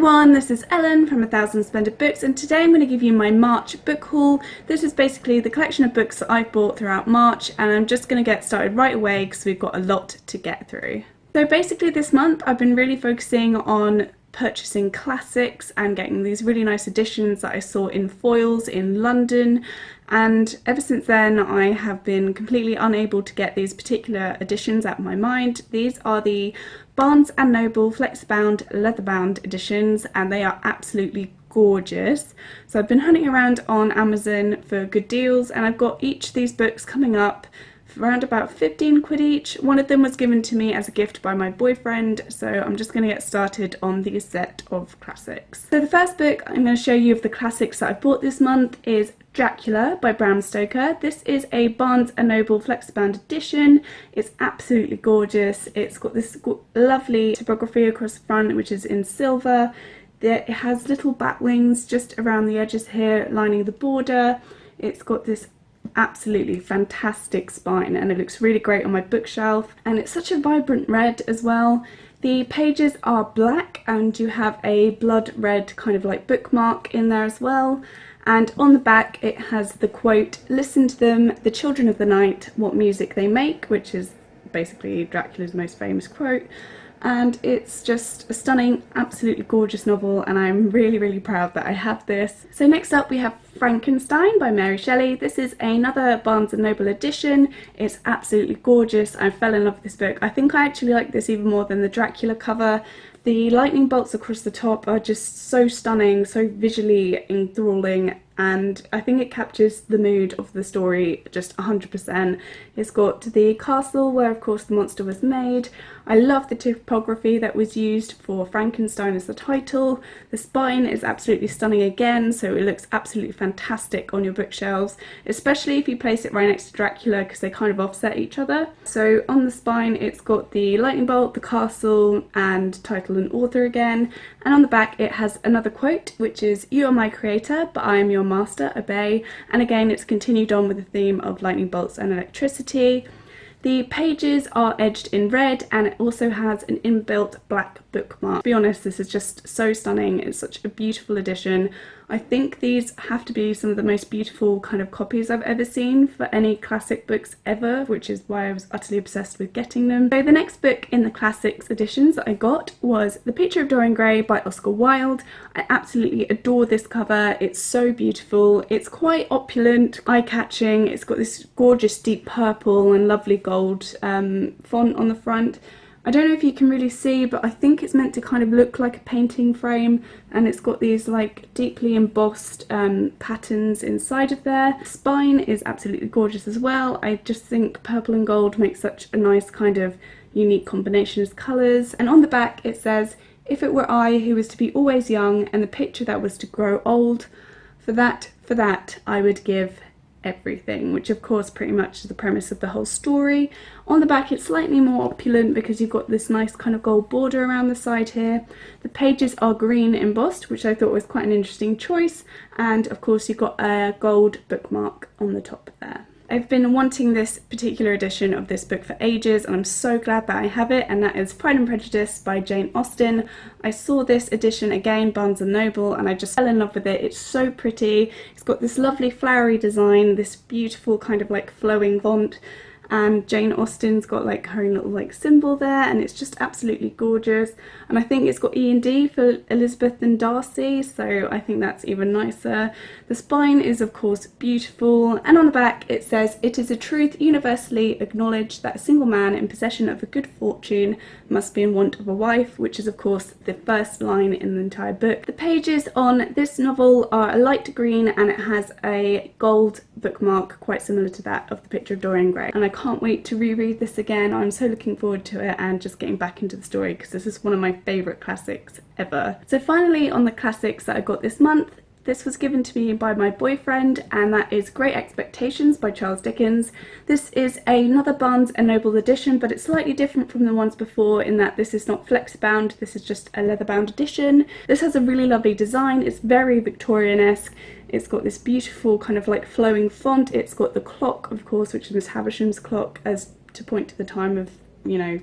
everyone, this is Ellen from 1000 Splendid Books, and today I'm going to give you my March book haul. This is basically the collection of books that I've bought throughout March, and I'm just going to get started right away because we've got a lot to get through. So basically this month I've been really focusing on purchasing classics and getting these really nice editions that I saw in foils in London, and ever since then I have been completely unable to get these particular editions out of my mind. These are the Barnes & Noble flexbound leatherbound editions, and they are absolutely gorgeous. So I've been hunting around on Amazon for good deals, and I've got each of these books coming up for around about 15 quid each. One of them was given to me as a gift by my boyfriend, so I'm just going to get started on the set of classics. So the first book I'm going to show you of the classics that I bought this month is Dracula by Bram Stoker. This is a Barnes & Noble flexbound edition. It's absolutely gorgeous. It's got this lovely typography across the front, which is in silver. It has little bat wings just around the edges here lining the border. It's got this absolutely fantastic spine, and it looks really great on my bookshelf, and it's such a vibrant red as well. The pages are black and you have a blood red kind of like bookmark in there as well, and on the back it has the quote, "Listen to them, the children of the night, what music they make," which is basically Dracula's most famous quote. And it's just a stunning, absolutely gorgeous novel, and I'm really proud that I have this. So next up we have Frankenstein by Mary Shelley. This is another Barnes & Noble edition. It's absolutely gorgeous. I fell in love with this book. I think I actually like this even more than the Dracula cover. The lightning bolts across the top are just so stunning, so visually enthralling, and I think it captures the mood of the story just 100%. It's got the castle where of course the monster was made. I love the typography that was used for Frankenstein as the title. The spine is absolutely stunning again, so it looks absolutely fantastic on your bookshelves, especially if you place it right next to Dracula because they kind of offset each other. So on the spine it's got the lightning bolt, the castle, and title and author again, and on the back it has another quote, which is, "You are my creator, but I am your master, obey," and again it's continued on with the theme of lightning bolts and electricity. The pages are edged in red, and it also has an inbuilt black bookmark. To be honest, this is just so stunning. It's such a beautiful edition. I think these have to be some of the most beautiful kind of copies I've ever seen for any classic books ever, which is why I was utterly obsessed with getting them. So the next book in the classics editions that I got was The Picture of Dorian Gray by Oscar Wilde. I absolutely adore this cover. It's so beautiful. It's quite opulent, eye-catching. It's got this gorgeous deep purple and lovely gold font on the front. I don't know if you can really see, but I think it's meant to kind of look like a painting frame, and it's got these like deeply embossed patterns inside of there. The spine is absolutely gorgeous as well. I just think purple and gold makes such a nice kind of unique combination of colours. And on the back it says, "If it were I who was to be always young and the picture that was to grow old, for that I would give everything," which of course pretty much is the premise of the whole story. On the back it's slightly more opulent because you've got this nice kind of gold border around the side here. The pages are green embossed, which I thought was quite an interesting choice, and of course you've got a gold bookmark on the top there. I've been wanting this particular edition of this book for ages, and I'm so glad that I have it, and that is Pride and Prejudice by Jane Austen. I saw this edition again, Barnes & Noble, and I just fell in love with it. It's so pretty. It's got this lovely flowery design, this beautiful kind of like flowing font, and Jane Austen's got like her own little like symbol there, and it's just absolutely gorgeous. And I think it's got E&D for Elizabeth and Darcy, so I think that's even nicer. The spine is of course beautiful, and on the back it says, "It is a truth universally acknowledged that a single man in possession of a good fortune must be in want of a wife," which is of course the first line in the entire book. The pages on this novel are a light green, and it has a gold bookmark quite similar to that of The Picture of Dorian Gray, and I can't wait to reread this again. I'm so looking forward to it and just getting back into the story because this is one of my favourite classics ever. So finally on the classics that I got this month, this was given to me by my boyfriend, and that is Great Expectations by Charles Dickens. This is another Barnes & Noble edition, but it's slightly different from the ones before in that this is not flex-bound, this is just a leather-bound edition. This has a really lovely design. It's very Victorian-esque. It's got this beautiful kind of like flowing font. It's got the clock, of course, which is Miss Havisham's clock, as to point to the time of, you know,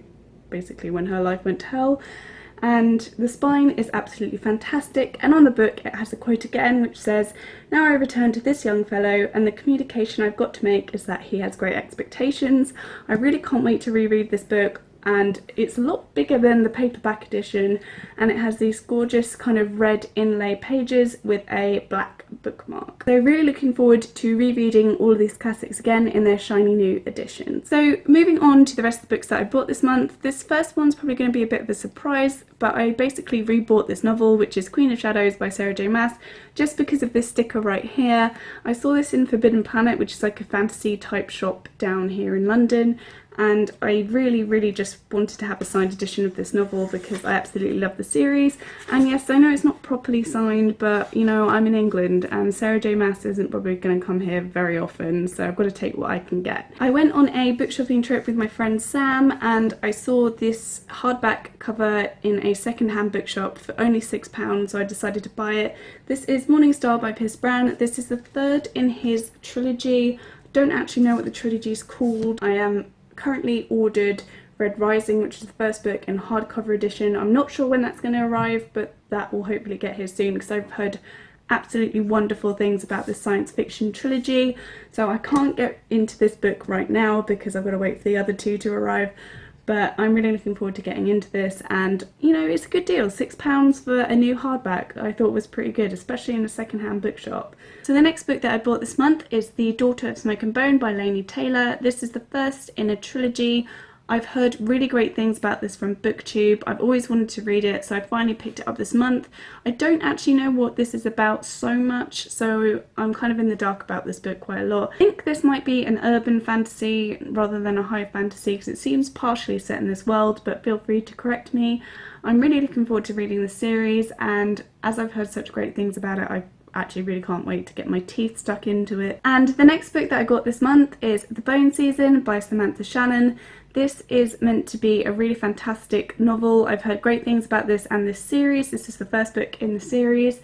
basically when her life went to hell. and the spine is absolutely fantastic, and on the book it has a quote again which says, "Now I return to this young fellow, and the communication I've got to make is that he has great expectations." I really can't wait to reread this book, and it's a lot bigger than the paperback edition, and it has these gorgeous kind of red inlay pages with a black bookmark. So really looking forward to rereading all of these classics again in their shiny new edition. So moving on to the rest of the books that I bought this month, this first one's probably going to be a bit of a surprise, but I basically rebought this novel, which is Queen of Shadows by Sarah J Maas, just because of this sticker right here. I saw this in Forbidden Planet, which is like a fantasy type shop down here in London, and I really just wanted to have a signed edition of this novel because I absolutely love the series. And yes, I know it's not properly signed, but you know, I'm in England and Sarah J Maas isn't probably going to come here very often, so I've got to take what I can get. I went on a book shopping trip with my friend Sam, and I saw this hardback cover in a second-hand bookshop for only £6, so I decided to buy it. This is Morning Star by Piers Brown. This is the third in his trilogy. Don't actually know what the trilogy is called. I am currently ordered Red Rising, which is the first book in hardcover edition. I'm not sure when that's going to arrive, but that will hopefully get here soon because I've heard absolutely wonderful things about this science fiction trilogy. So I can't get into this book right now because I've got to wait for the other two to arrive, but I'm really looking forward to getting into this, and you know, it's a good deal. £6 for a new hardback I thought was pretty good, especially in a second-hand bookshop. So the next book that I bought this month is The Daughter of Smoke and Bone by Laini Taylor. This is the first in a trilogy. I've heard really great things about this from BookTube. I've always wanted to read it, so I finally picked it up this month. I don't actually know what this is about so much, so I'm kind of in the dark about this book quite a lot. I think this might be an urban fantasy rather than a high fantasy because it seems partially set in this world, but feel free to correct me. I'm really looking forward to reading the series, and as I've heard such great things about it, I actually really can't wait to get my teeth stuck into it. And the next book that I got this month is The Bone Season by Samantha Shannon. This is meant to be a really fantastic novel. I've heard great things about this and this series. This is the first book in the series,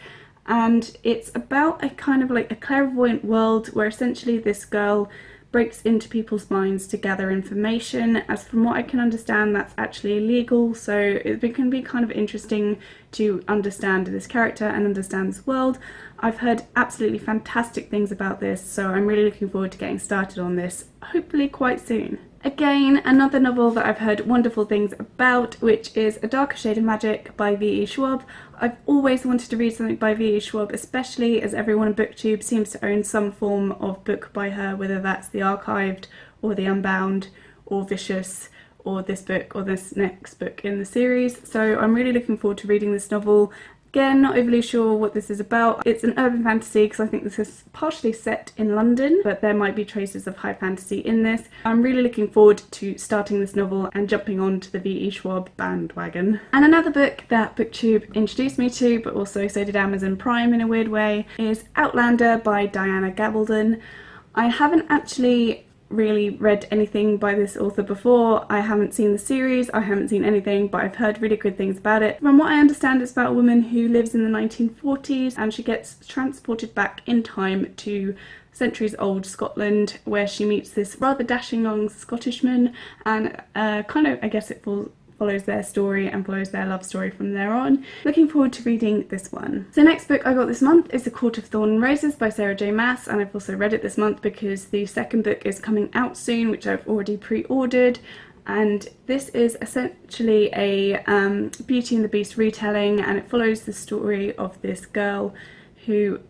and it's about a kind of like a clairvoyant world where essentially this girl breaks into people's minds to gather information. As from what I can understand, that's actually illegal, so it can be kind of interesting to understand this character and understand this world. I've heard absolutely fantastic things about this, so I'm really looking forward to getting started on this, hopefully quite soon. Again, another novel that I've heard wonderful things about, which is A Darker Shade of Magic by V.E. Schwab. I've always wanted to read something by V.E. Schwab, especially as everyone on BookTube seems to own some form of book by her, whether that's The Archived or The Unbound or Vicious or this book or this next book in the series. So I'm really looking forward to reading this novel. Again, not overly sure what this is about. It's an urban fantasy because I think this is partially set in London, but there might be traces of high fantasy in this. I'm really looking forward to starting this novel and jumping on to the V.E. Schwab bandwagon. And another book that BookTube introduced me to, but also so did Amazon Prime in a weird way, is Outlander by Diana Gabaldon. I haven't actually really read anything by this author before. I haven't seen the series, I haven't seen anything, but I've heard really good things about it. From what I understand, it's about a woman who lives in the 1940s and she gets transported back in time to centuries old Scotland, where she meets this rather dashing young Scottishman, and kind of, I guess it follows their story and follows their love story from there on. Looking forward to reading this one. So next book I got this month is The Court of Thorn and Roses by Sarah J Maas, and I've also read it this month because the second book is coming out soon, which I've already pre-ordered. And this is essentially a Beauty and the Beast retelling, and it follows the story of this girl who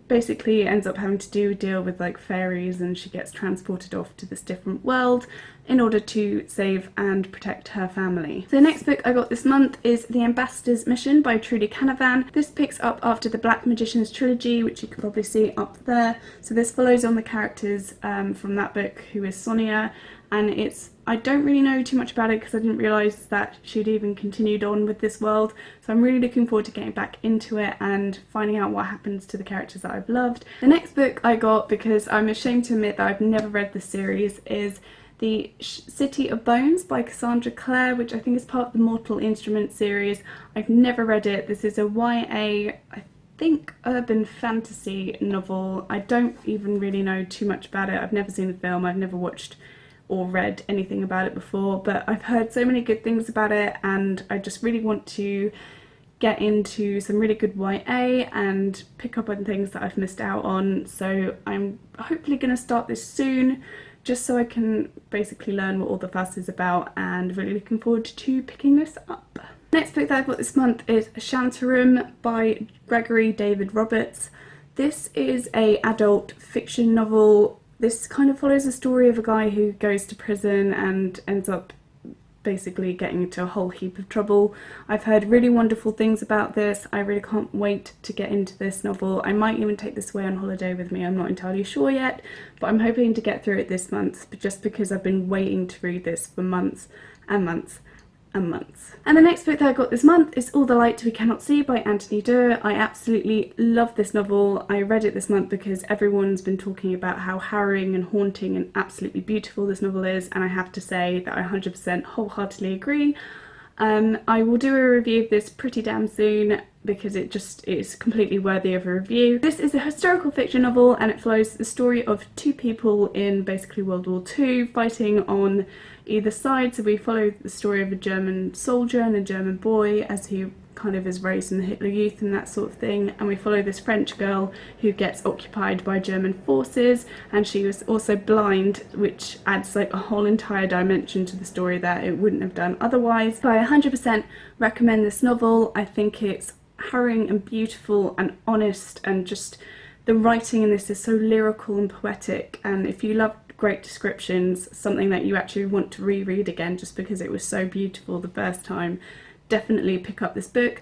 basically ends up having to deal with like fairies, and she gets transported off to this different world in order to save and protect her family. So the next book I got this month is The Ambassador's Mission by Trudi Canavan. This picks up after the Black Magician's trilogy, which you can probably see up there. So this follows on the characters from that book, who is Sonia, and I don't really know too much about it because I didn't realise that she'd even continued on with this world, so I'm really looking forward to getting back into it and finding out what happens to the characters that I've loved. The next book I got, because I'm ashamed to admit that I've never read this series, is The City of Bones by Cassandra Clare, which I think is part of the Mortal Instruments series. I've never read it. This is a YA, I think, urban fantasy novel. I don't even really know too much about it. I've never seen the film, I've never watched or read anything about it before, but I've heard so many good things about it and I just really want to get into some really good YA and pick up on things that I've missed out on. So I'm hopefully going to start this soon, just so I can basically learn what all the fuss is about, and really looking forward to picking this up. Next book that I've got this month is Shantaram by Gregory David Roberts. This is an adult fiction novel. This kind of follows the story of a guy who goes to prison and ends up basically getting into a whole heap of trouble. I've heard really wonderful things about this. I really can't wait to get into this novel. I might even take this away on holiday with me, I'm not entirely sure yet, but I'm hoping to get through it this month, but just because I've been waiting to read this for months and months and months. And the next book that I got this month is All the Light We Cannot See by Anthony Doerr. I absolutely love this novel. I read it this month because everyone's been talking about how harrowing and haunting and absolutely beautiful this novel is, and I have to say that I 100% wholeheartedly agree. I will do a review of this pretty damn soon because it just is completely worthy of a review. This is a historical fiction novel and it follows the story of two people in basically World War II fighting on either side. So we follow the story of a German soldier and a German boy as he kind of is raised in the Hitler Youth and that sort of thing, and we follow this French girl who gets occupied by German forces, and she was also blind, which adds like a whole entire dimension to the story that it wouldn't have done otherwise. So I 100% recommend this novel. I think it's harrowing and beautiful and honest, and just the writing in this is so lyrical and poetic, and if you love great descriptions, something that you actually want to reread again just because it was so beautiful the first time, definitely pick up this book.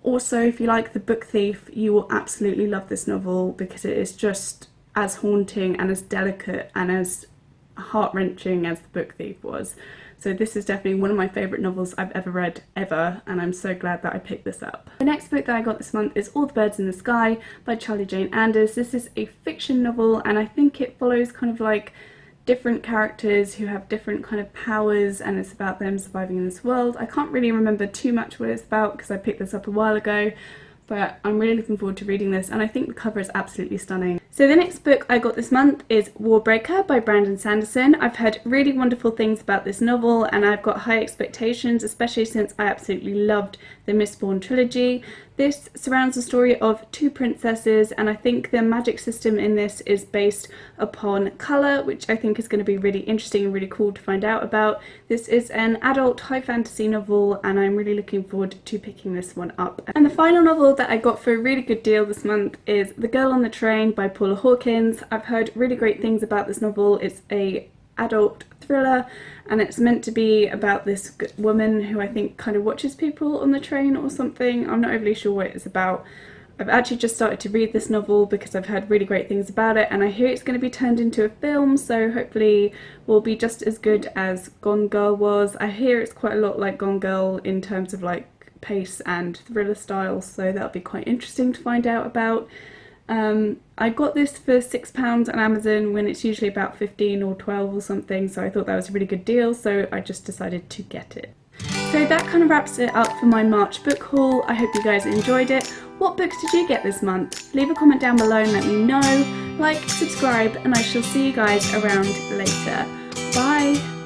Also, if you like The Book Thief, you will absolutely love this novel because it is just as haunting and as delicate and as heart-wrenching as The Book Thief was. So this is definitely one of my favourite novels I've ever read, ever, and I'm so glad that I picked this up. The next book that I got this month is All the Birds in the Sky by Charlie Jane Anders. This is a fiction novel and I think it follows kind of like different characters who have different kind of powers, and it's about them surviving in this world. I can't really remember too much what it's about because I picked this up a while ago, but I'm really looking forward to reading this, and I think the cover is absolutely stunning. So the next book I got this month is Warbreaker by Brandon Sanderson. I've heard really wonderful things about this novel and I've got high expectations, especially since I absolutely loved the Mistborn trilogy. This surrounds the story of two princesses, and I think the magic system in this is based upon colour, which I think is going to be really interesting and really cool to find out about. This is an adult high fantasy novel and I'm really looking forward to picking this one up. And the final novel that I got for a really good deal this month is The Girl on the Train by Paula Hawkins. I've heard really great things about this novel. It's a adult thriller and it's meant to be about this woman who I think kind of watches people on the train or something. I'm not overly sure what it's about. I've actually just started to read this novel because I've heard really great things about it, and I hear it's going to be turned into a film, so hopefully will be just as good as Gone Girl was. I hear it's quite a lot like Gone Girl in terms of like pace and thriller style, so that'll be quite interesting to find out about. I got this for £6 on Amazon when it's usually about 15 or 12 or something, so I thought that was a really good deal, so I just decided to get it. So that kind of wraps it up for my March book haul. I hope you guys enjoyed it. What books did you get this month? Leave a comment down below and let me know. Like, subscribe, and I shall see you guys around later. Bye!